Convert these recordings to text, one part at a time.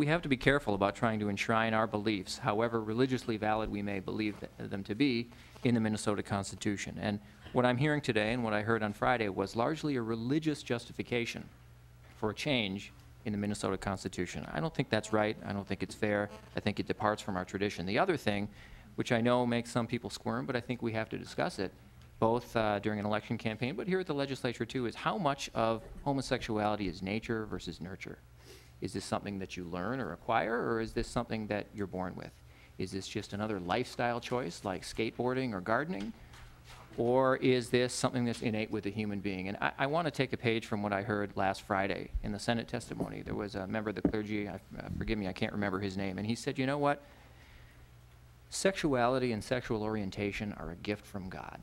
we have to be careful about trying to enshrine our beliefs, however religiously valid we may believe them to be, in the Minnesota Constitution. And what I'm hearing today and what I heard on Friday was largely a religious justification for a change in the Minnesota Constitution. I don't think that's right. I don't think it's fair. I think it departs from our tradition. The other thing, which I know makes some people squirm, but I think we have to discuss it, both during an election campaign, but here at the legislature too, is how much of homosexuality is nature versus nurture? Is this something that you learn or acquire, or is this something that you're born with? Is this just another lifestyle choice like skateboarding or gardening? Or is this something that's innate with a human being? And I want to take a page from what I heard last Friday in the Senate testimony. There was a member of the clergy, forgive me, I can't remember his name, and he said, you know what? Sexuality and sexual orientation are a gift from God.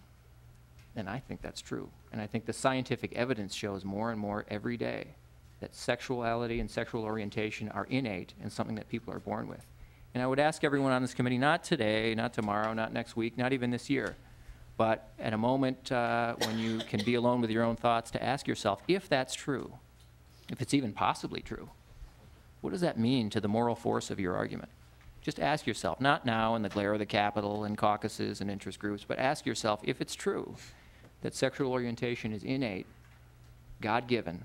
And I think that's true. And I think the scientific evidence shows more and more every day that sexuality and sexual orientation are innate and something that people are born with. And I would ask everyone on this committee, not today, not tomorrow, not next week, not even this year, but at a moment when you can be alone with your own thoughts, to ask yourself, if that's true, if it's even possibly true, what does that mean to the moral force of your argument? Just ask yourself, not now in the glare of the Capitol and caucuses and interest groups, but ask yourself, if it's true that sexual orientation is innate, God-given,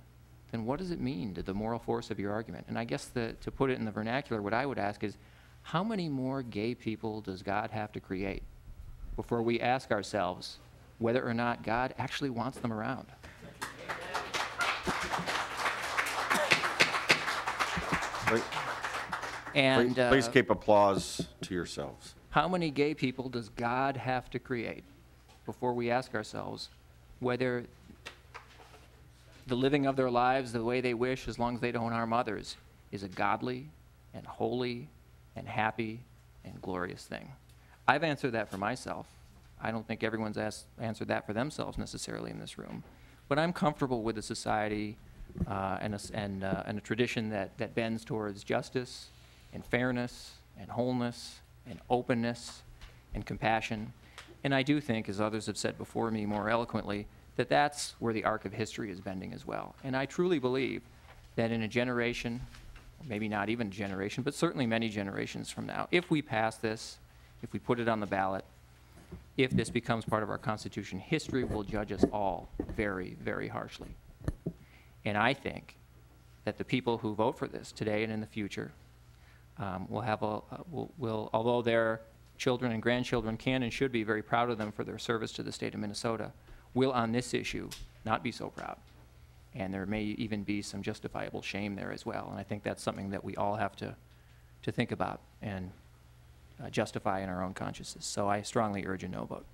then what does it mean to the moral force of your argument? And I guess to put it in the vernacular, what I would ask is, how many more gay people does God have to create before we ask ourselves whether or not God actually wants them around? And please keep applause to yourselves. How many gay people does God have to create before we ask ourselves whether the living of their lives the way they wish, as long as they don't harm others, is a godly and holy and happy and glorious thing? I've answered that for myself. I don't think everyone's answered that for themselves necessarily in this room. But I'm comfortable with a society and a tradition that bends towards justice and fairness and wholeness and openness and compassion. And I do think, as others have said before me more eloquently, that that's where the arc of history is bending as well. And I truly believe that in a generation, maybe not even a generation, but certainly many generations from now, if we pass this, if we put it on the ballot, if this becomes part of our Constitution, history will judge us all very, very harshly. And I think that the people who vote for this today and in the future will have although their children and grandchildren can and should be very proud of them for their service to the state of Minnesota, will on this issue not be so proud. And there may even be some justifiable shame there as well. And I think that's something that we all have to think about and justify in our own consciences. So I strongly urge a no vote.